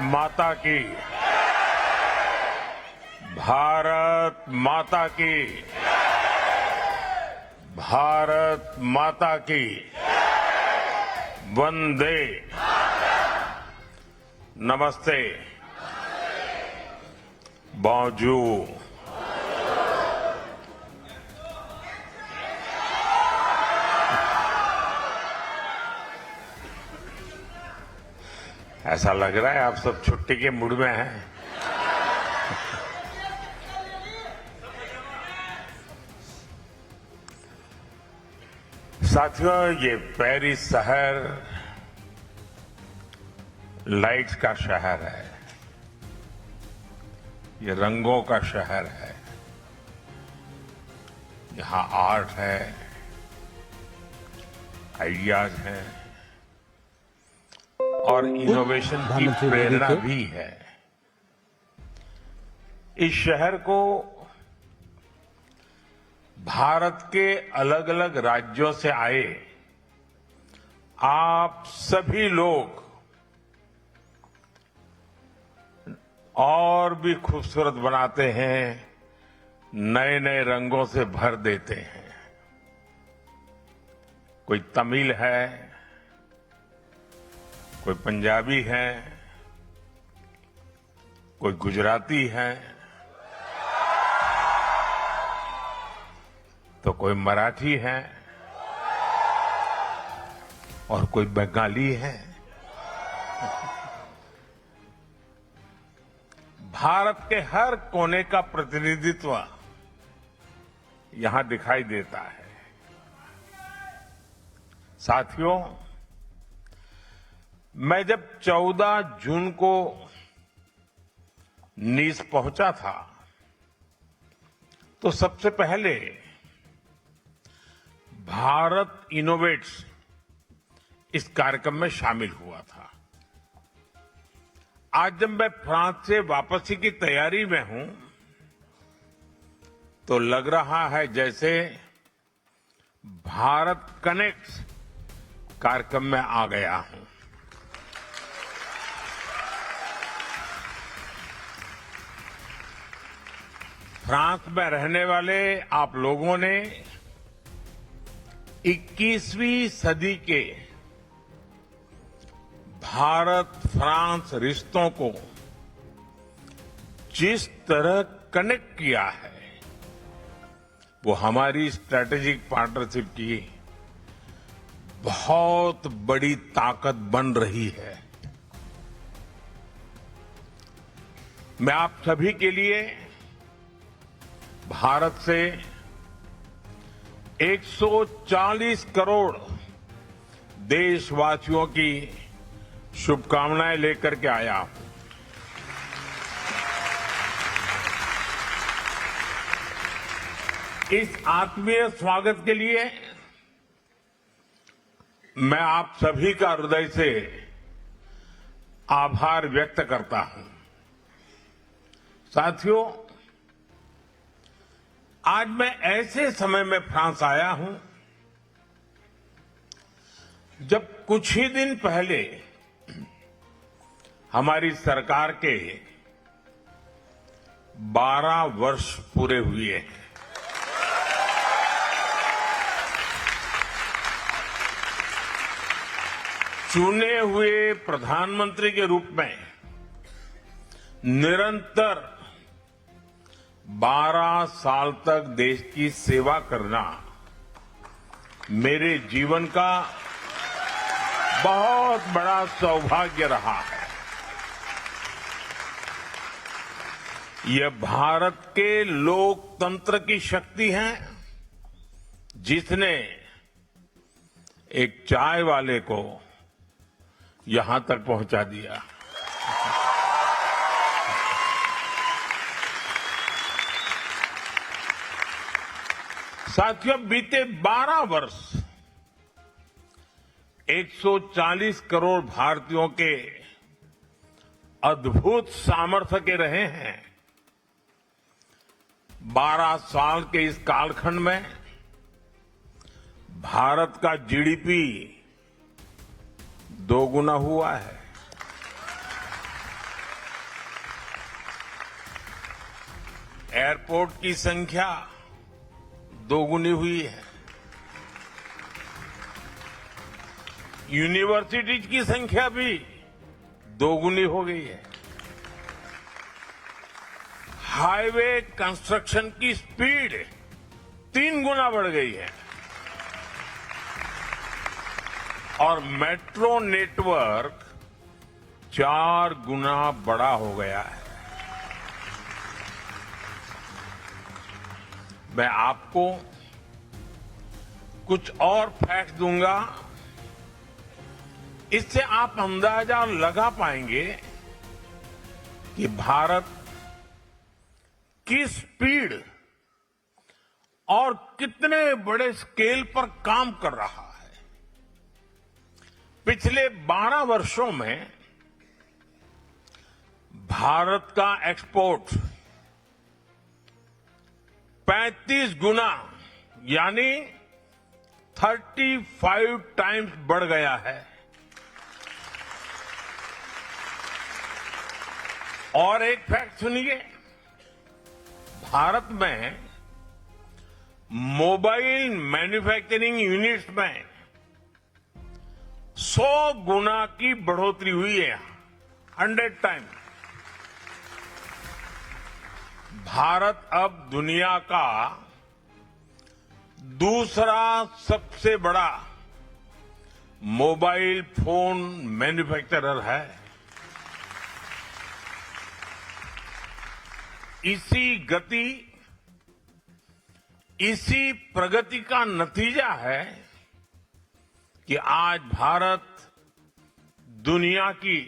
माता की। भारत माता की। भारत माता की। वंदे। नमस्ते। bonjour। ऐसा लग रहा है आप सब छुट्टी के मूड में हैं। साथियों, ये पेरिस शहर लाइट्स का शहर है। ये रंगों का शहर है। यहाँ आर्ट है, आइडियाज हैं और इनोवेशन की प्रेरणा भी है। इस शहर को भारत के अलग अलग राज्यों से आए आप सभी लोग और भी खूबसूरत बनाते हैं, नए नए रंगों से भर देते हैं। कोई तमिल है, कोई पंजाबी है, कोई गुजराती है, तो कोई मराठी है और कोई बंगाली है। भारत के हर कोने का प्रतिनिधित्व यहां दिखाई देता है। साथियों, मैं जब 14 जून को नीस पहुंचा था तो सबसे पहले भारत इनोवेट्स इस कार्यक्रम में शामिल हुआ था। आज जब मैं फ्रांस से वापसी की तैयारी में हूं तो लग रहा है जैसे भारत कनेक्ट्स कार्यक्रम में आ गया हूं। फ्रांस में रहने वाले आप लोगों ने 21वीं सदी के भारत फ्रांस रिश्तों को जिस तरह कनेक्ट किया है वो हमारी स्ट्रैटेजिक पार्टनरशिप की बहुत बड़ी ताकत बन रही है। मैं आप सभी के लिए भारत से 140 करोड़ देशवासियों की शुभकामनाएं लेकर के आया हूं। इस आत्मीय स्वागत के लिए मैं आप सभी का हृदय से आभार व्यक्त करता हूं। साथियों, आज मैं ऐसे समय में फ्रांस आया हूं जब कुछ ही दिन पहले हमारी सरकार के 12 वर्ष पूरे हुए हैं। चुने हुए प्रधानमंत्री के रूप में निरंतर 12 साल तक देश की सेवा करना मेरे जीवन का बहुत बड़ा सौभाग्य रहा है। यह भारत के लोकतंत्र की शक्ति है जिसने एक चाय वाले को यहां तक पहुंचा दिया। साथियों, बीते 12 वर्ष 140 करोड़ भारतीयों के अद्भुत सामर्थ्य के रहे हैं। 12 साल के इस कालखंड में भारत का जीडीपी दोगुना हुआ है। एयरपोर्ट की संख्या दोगुनी हुई है। यूनिवर्सिटीज की संख्या भी दोगुनी हो गई है। हाईवे कंस्ट्रक्शन की स्पीड 3 गुना बढ़ गई है और मेट्रो नेटवर्क 4 गुना बड़ा हो गया है। मैं आपको कुछ और फैक्ट दूंगा, इससे आप अंदाजा लगा पाएंगे कि भारत किस स्पीड और कितने बड़े स्केल पर काम कर रहा है। पिछले 12 वर्षों में भारत का एक्सपोर्ट 35 गुना यानी 35 टाइम्स बढ़ गया है। और एक फैक्ट सुनिए, भारत में मोबाइल मैन्युफैक्चरिंग यूनिट्स में 100 गुना की बढ़ोतरी हुई है, 100 टाइम्स। भारत अब दुनिया का दूसरा सबसे बड़ा मोबाइल फोन मैन्युफैक्चरर है। इसी गति, इसी प्रगति का नतीजा है कि आज भारत दुनिया की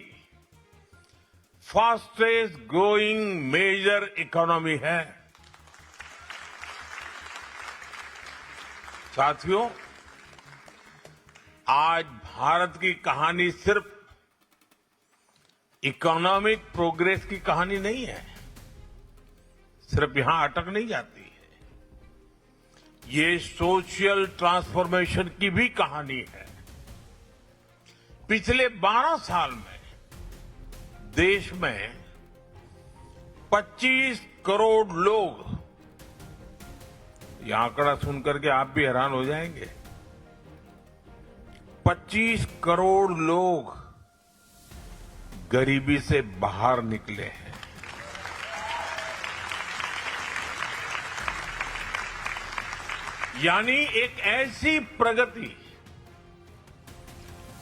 फास्टेस्ट ग्रोइंग मेजर इकोनॉमी है। साथियों, आज भारत की कहानी सिर्फ इकोनॉमिक प्रोग्रेस की कहानी नहीं है, सिर्फ यहां अटक नहीं जाती है, ये सोशल ट्रांसफॉर्मेशन की भी कहानी है। पिछले 12 साल में देश में 25 करोड़ लोग, यह आंकड़ा सुनकर के आप भी हैरान हो जाएंगे, 25 करोड़ लोग गरीबी से बाहर निकले हैं। यानी एक ऐसी प्रगति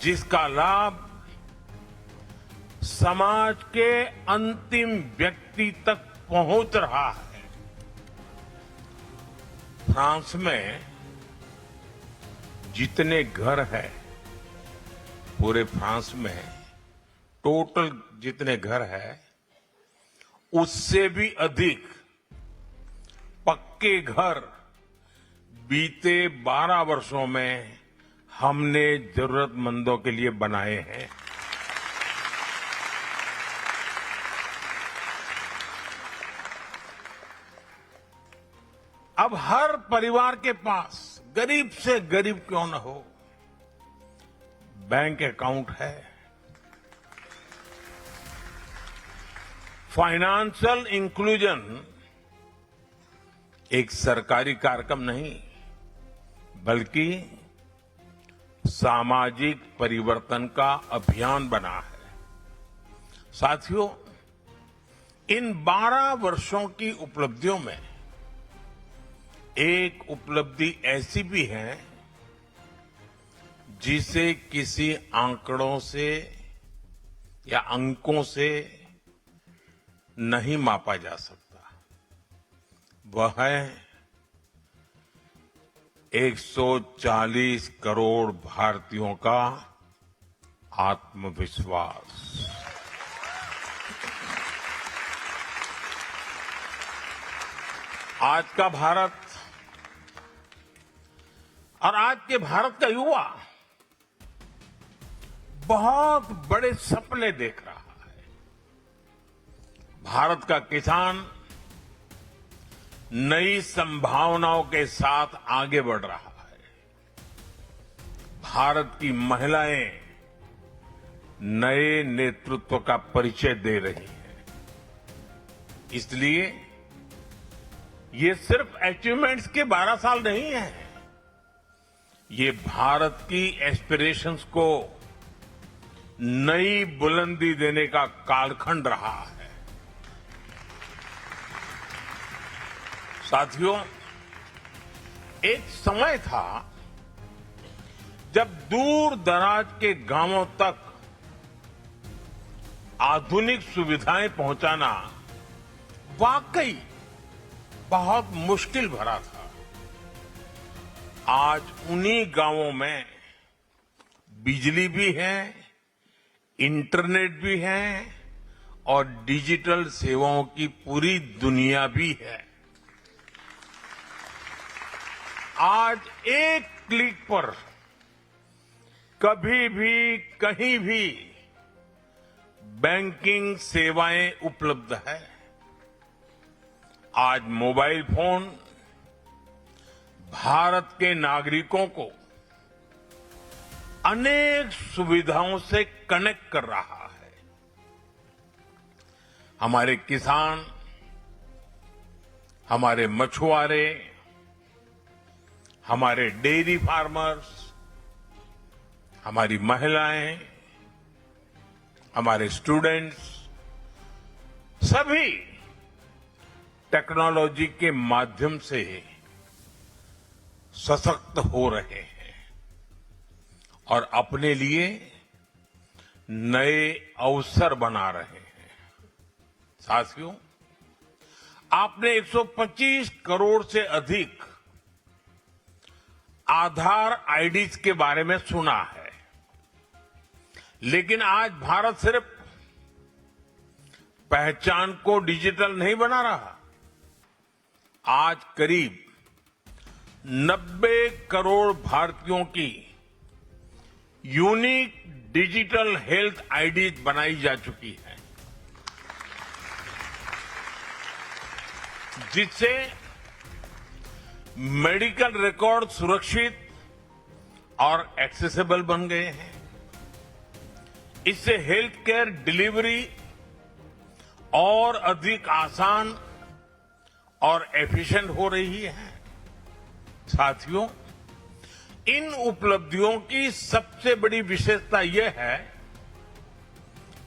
जिसका लाभ समाज के अंतिम व्यक्ति तक पहुंच रहा है। फ्रांस में जितने घर हैं, पूरे फ्रांस में टोटल जितने घर हैं, उससे भी अधिक पक्के घर बीते 12 वर्षों में हमने जरूरतमंदों के लिए बनाए हैं। अब हर परिवार के पास, गरीब से गरीब क्यों न हो, बैंक अकाउंट है। फाइनेंशियल इंक्लूजन एक सरकारी कार्यक्रम नहीं, बल्कि सामाजिक परिवर्तन का अभियान बना है। साथियों, इन 12 वर्षों की उपलब्धियों में एक उपलब्धि ऐसी भी है जिसे किसी आंकड़ों से या अंकों से नहीं मापा जा सकता। वह है 140 करोड़ भारतीयों का आत्मविश्वास। आज का भारत और आज के भारत का युवा बहुत बड़े सपने देख रहा है। भारत का किसान नई संभावनाओं के साथ आगे बढ़ रहा है। भारत की महिलाएं नए नेतृत्व का परिचय दे रही हैं। इसलिए ये सिर्फ अचीवमेंट्स के 12 साल नहीं है। ये भारत की एस्पिरेशंस को नई बुलंदी देने का कालखंड रहा है। साथियों, एक समय था जब दूर दराज के गांवों तक आधुनिक सुविधाएं पहुंचाना वाकई बहुत मुश्किल भरा था। आज उन्हीं गांवों में बिजली भी है, इंटरनेट भी है और डिजिटल सेवाओं की पूरी दुनिया भी है। आज एक क्लिक पर कभी भी कहीं भी बैंकिंग सेवाएं उपलब्ध है। आज मोबाइल फोन भारत के नागरिकों को अनेक सुविधाओं से कनेक्ट कर रहा है। हमारे किसान, हमारे मछुआरे, हमारे डेयरी फार्मर्स, हमारी महिलाएं, हमारे स्टूडेंट्स सभी टेक्नोलॉजी के माध्यम से सशक्त हो रहे हैं और अपने लिए नए अवसर बना रहे हैं। साथियों, आपने 125 करोड़ से अधिक आधार आईडीज के बारे में सुना है, लेकिन आज भारत सिर्फ पहचान को डिजिटल नहीं बना रहा। आज करीब 90 करोड़ भारतीयों की यूनिक डिजिटल हेल्थ आईडीज बनाई जा चुकी है, जिससे मेडिकल रिकॉर्ड सुरक्षित और एक्सेसिबल बन गए हैं। इससे हेल्थ केयर डिलीवरी और अधिक आसान और एफिशिएंट हो रही है। साथियों, इन उपलब्धियों की सबसे बड़ी विशेषता यह है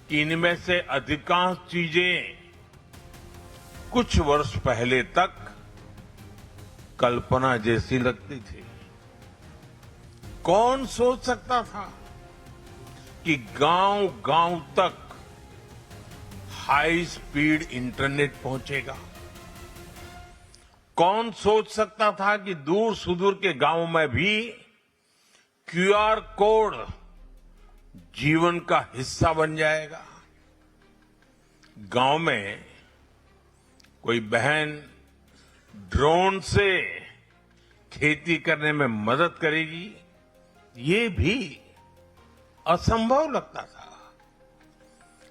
कि इनमें से अधिकांश चीजें कुछ वर्ष पहले तक कल्पना जैसी लगती थी। कौन सोच सकता था कि गांव-गांव तक हाई स्पीड इंटरनेट पहुंचेगा? कौन सोच सकता था कि दूर सुदूर के गांवों में भी क्यूआर कोड जीवन का हिस्सा बन जाएगा? गांव में कोई बहन ड्रोन से खेती करने में मदद करेगी, ये भी असंभव लगता था।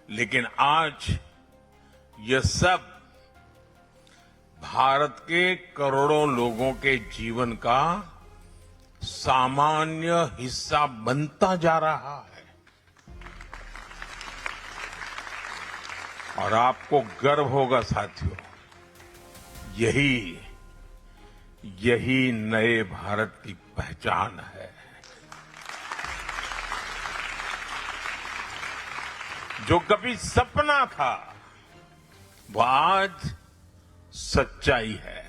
लेकिन आज यह सब भारत के करोड़ों लोगों के जीवन का सामान्य हिस्सा बनता जा रहा है। और आपको गर्व होगा साथियों, यही नए भारत की पहचान है। जो कभी सपना था वो आज सच्चाई है।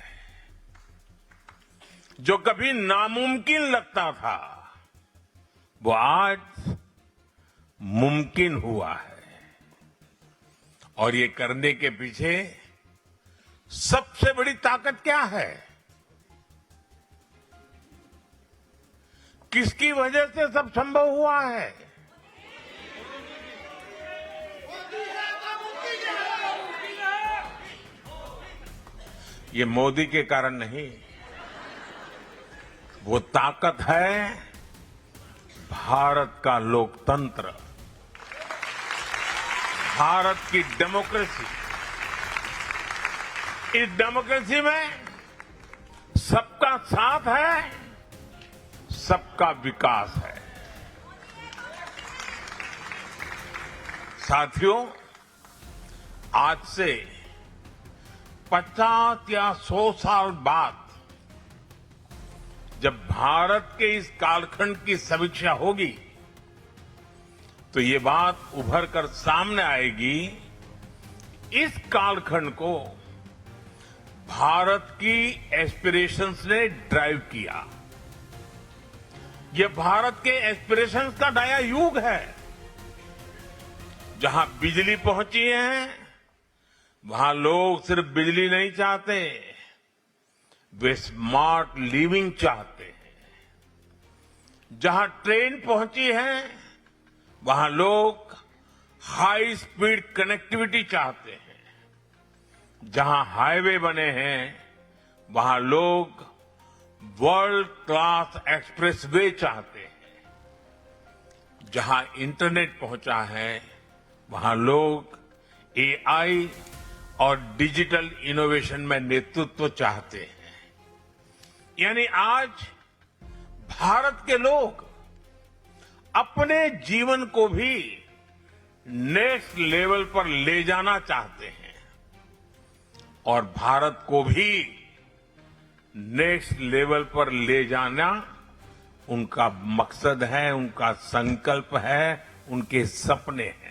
जो कभी नामुमकिन लगता था वो आज मुमकिन हुआ है। और ये करने के पीछे सबसे बड़ी ताकत क्या है? किसकी वजह से सब संभव हुआ है? ये मोदी के कारण नहीं, वो ताकत है भारत का लोकतंत्र, भारत की डेमोक्रेसी। इस डेमोक्रेसी में सबका साथ है, सबका विकास है। साथियों, आज से 50 या 100 साल बाद जब भारत के इस कालखंड की समीक्षा होगी तो ये बात उभर कर सामने आएगी। इस कालखंड को भारत की एस्पिरेशंस ने ड्राइव किया। ये भारत के एस्पिरेशंस का नया युग है। जहां बिजली पहुंची है वहां लोग सिर्फ बिजली नहीं चाहते, वे स्मार्ट लिविंग चाहते हैं। जहां ट्रेन पहुंची है वहां लोग हाई स्पीड कनेक्टिविटी चाहते हैं। जहां हाईवे बने हैं वहां लोग वर्ल्ड क्लास एक्सप्रेसवे चाहते हैं। जहां इंटरनेट पहुंचा है वहां लोग एआई और डिजिटल इनोवेशन में नेतृत्व चाहते हैं। यानी आज भारत के लोग अपने जीवन को भी नेक्स्ट लेवल पर ले जाना चाहते हैं और भारत को भी नेक्स्ट लेवल पर ले जाना उनका मकसद है, उनका संकल्प है, उनके सपने हैं।